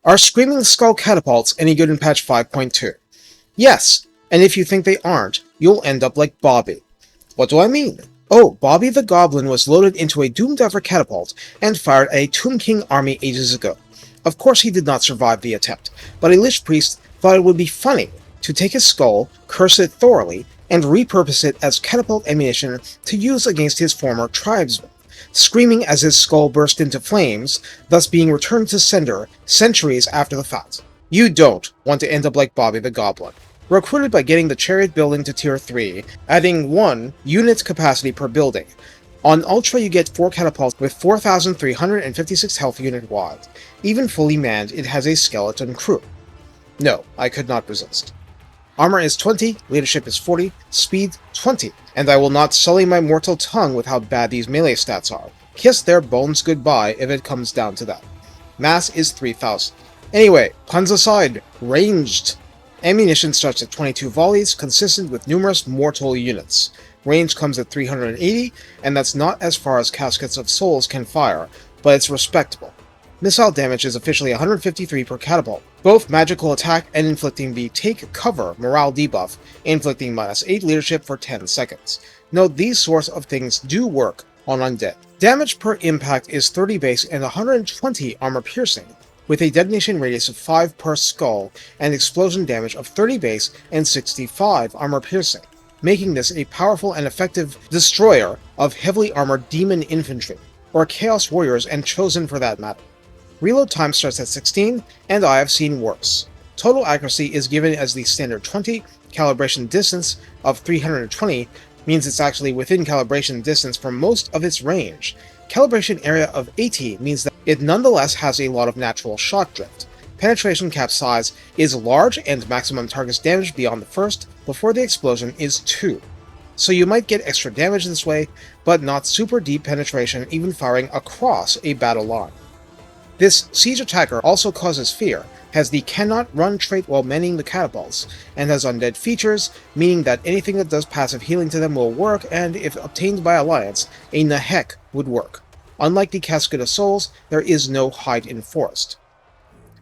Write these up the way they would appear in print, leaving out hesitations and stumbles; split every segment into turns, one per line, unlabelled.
Are Screaming Skull Catapults any good in patch 5.2? Yes, and if you think they aren't, you'll end up like Bobby. What do I mean? Oh, Bobby the Goblin was loaded into a Doomed Ever catapult and fired a Tomb King army ages ago. Of course he did not survive the attempt, but a Lich Priest thought it would be funny to take his skull, curse it thoroughly, and repurpose it as catapult ammunition to use against his former tribesmen, screaming as his skull burst into flames, thus being returned to sender centuries after the fact. You don't want to end up like Bobby the Goblin. Recruited by getting the chariot building to tier 3, adding 1 unit capacity per building. On Ultra you get 4 catapults with 4,356 health unit-wide. Even fully manned, it has a skeleton crew. No, I could not resist. Armor is 20, leadership is 40, speed 20, and I will not sully my mortal tongue with how bad these melee stats are. Kiss their bones goodbye if it comes down to that. Mass is 3,000. Anyway, puns aside, ranged. Ammunition starts at 22 volleys, consistent with numerous mortal units. Range comes at 380, and that's not as far as Caskets of Souls can fire, but it's respectable. Missile damage is officially 153 per catapult. Both magical attack and inflicting the Take Cover morale debuff, inflicting -8 leadership for 10 seconds. Note these sorts of things do work on undead. Damage per impact is 30 base and 120 armor piercing, with a detonation radius of 5 per skull and explosion damage of 30 base and 65 armor piercing, making this a powerful and effective destroyer of heavily armored demon infantry, or chaos warriors and chosen for that matter. Reload time starts at 16, and I have seen worse. Total accuracy is given as the standard 20, calibration distance of 320 means it's actually within calibration distance for most of its range. Calibration area of 80 means that it nonetheless has a lot of natural shot drift. Penetration cap size is large and maximum target damage beyond the first before the explosion is 2. So you might get extra damage this way, but not super deep penetration even firing across a battle line. This siege attacker also causes fear, has the cannot run trait while manning the catapults, and has undead features, meaning that anything that does passive healing to them will work, and if obtained by alliance, a Nahek would work. Unlike the Casket of Souls, there is no hide in forest.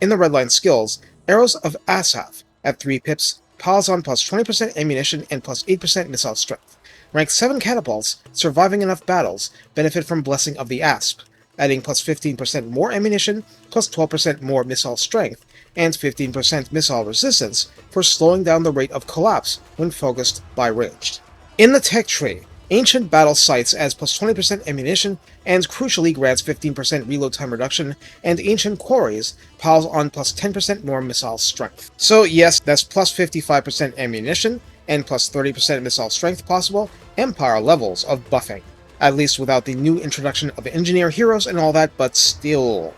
In the redline skills, Arrows of Asaph, at 3 pips, piles on plus 20% ammunition and plus 8% missile strength. Rank 7 catapults, surviving enough battles, benefit from Blessing of the Asp, adding plus 15% more ammunition, plus 12% more missile strength, and 15% missile resistance for slowing down the rate of collapse when focused by ranged. In the tech tree, Ancient Battle Sights adds plus 20% ammunition, and crucially grants 15% reload time reduction, and Ancient Quarries piles on plus 10% more missile strength. So yes, that's plus 55% ammunition, and plus 30% missile strength possible, Empire levels of buffing. At least without the new introduction of engineer heroes and all that, but still.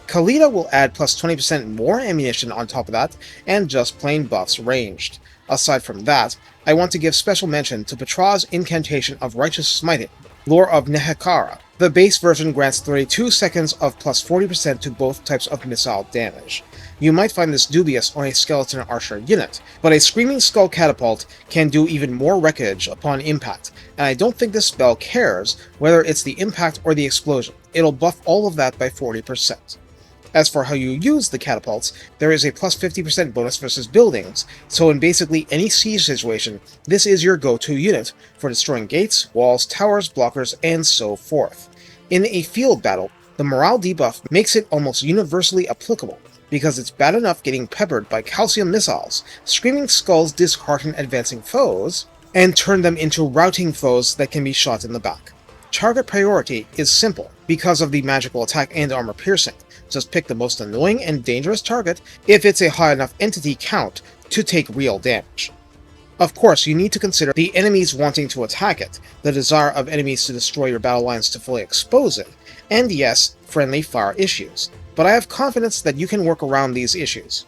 Khalida will add plus 20% more ammunition on top of that, and just plain buffs ranged. Aside from that, I want to give special mention to Petra's Incantation of Righteous Smiting, Lore of Nehekara. The base version grants 32 seconds of plus 40% to both types of missile damage. You might find this dubious on a Skeleton Archer unit, but a Screaming Skull Catapult can do even more wreckage upon impact, and I don't think this spell cares whether it's the impact or the explosion. It'll buff all of that by 40%. As for how you use the catapults, there is a plus 50% bonus versus buildings, so in basically any siege situation, this is your go-to unit for destroying gates, walls, towers, blockers, and so forth. In a field battle, the morale debuff makes it almost universally applicable, because it's bad enough getting peppered by calcium missiles. Screaming Skulls dishearten advancing foes, and turn them into routing foes that can be shot in the back. Target priority is simple, because of the magical attack and armor piercing. Just pick the most annoying and dangerous target if it's a high enough entity count to take real damage. Of course, you need to consider the enemies wanting to attack it, the desire of enemies to destroy your battle lines to fully expose it, and yes, friendly fire issues. But I have confidence that you can work around these issues.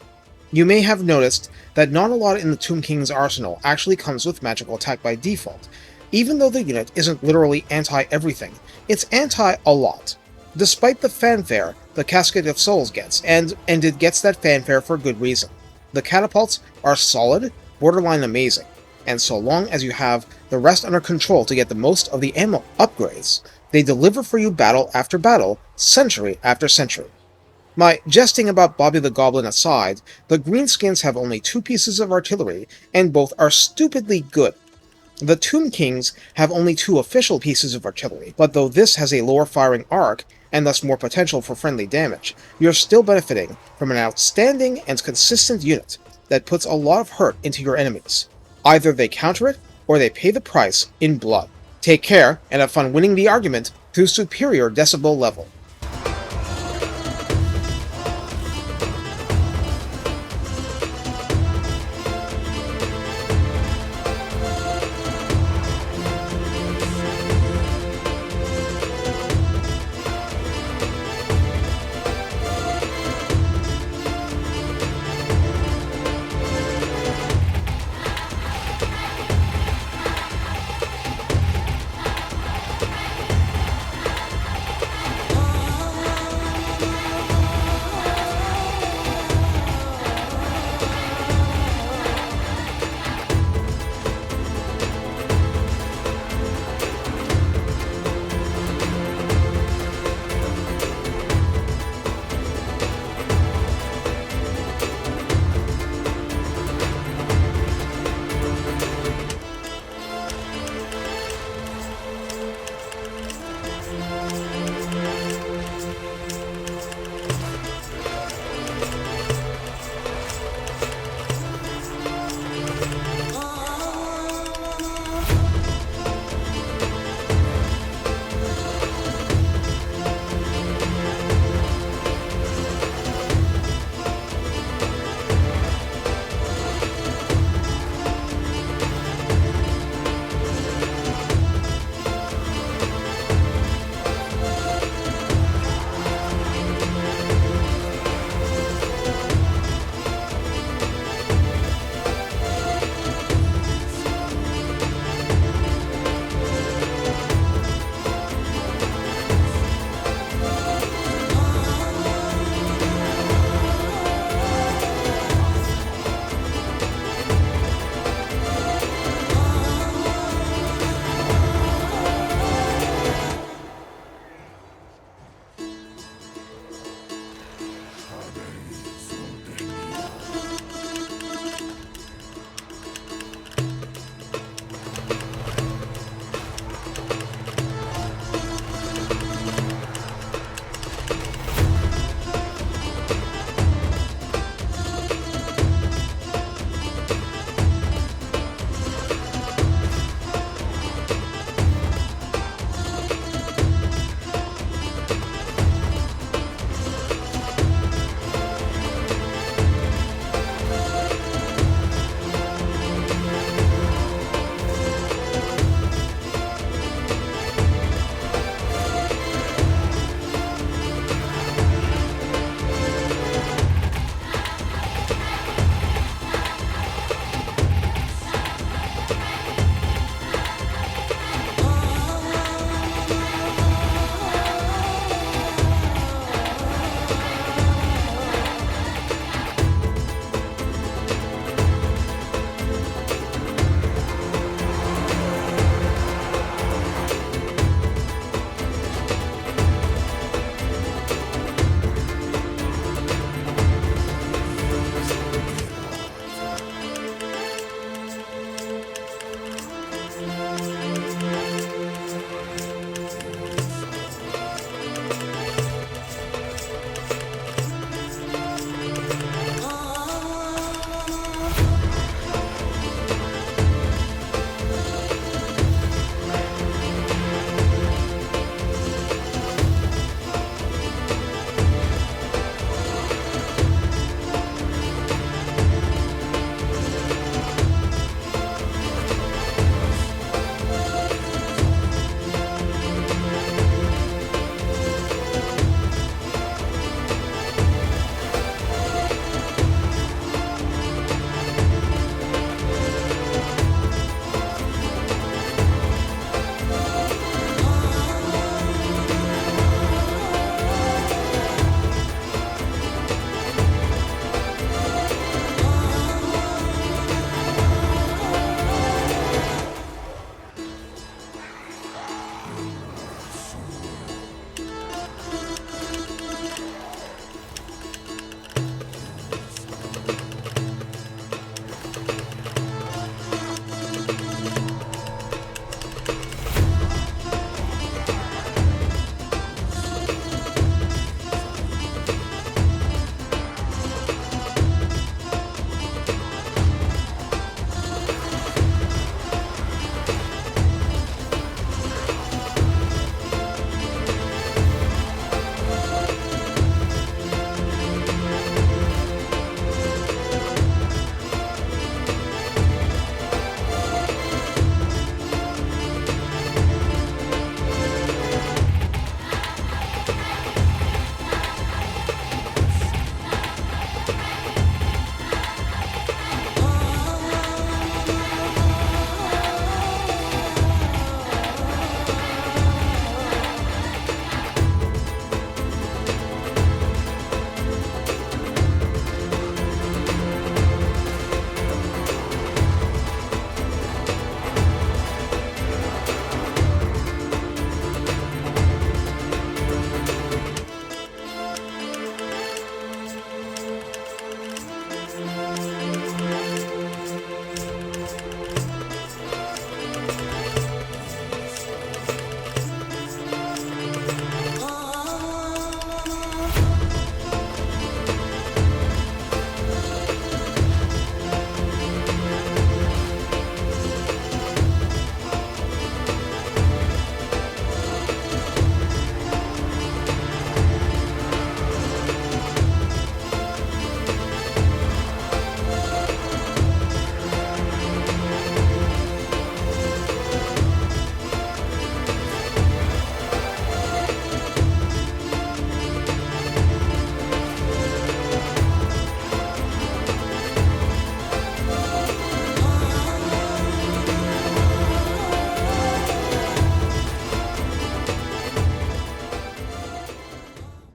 You may have noticed that not a lot in the Tomb King's arsenal actually comes with magical attack by default. Even though the unit isn't literally anti-everything, it's anti-a-lot. Despite the fanfare the Casket of Souls gets, and it gets that fanfare for good reason. The catapults are solid, borderline amazing, and so long as you have the rest under control to get the most of the ammo upgrades, they deliver for you battle after battle, century after century. My jesting about Bobby the Goblin aside, the Greenskins have only 2 pieces of artillery, and both are stupidly good. The Tomb Kings have only 2 official pieces of artillery, but though this has a lower firing arc, and thus more potential for friendly damage, you're still benefiting from an outstanding and consistent unit that puts a lot of hurt into your enemies. Either they counter it, or they pay the price in blood. Take care, and have fun winning the argument through superior decibel level.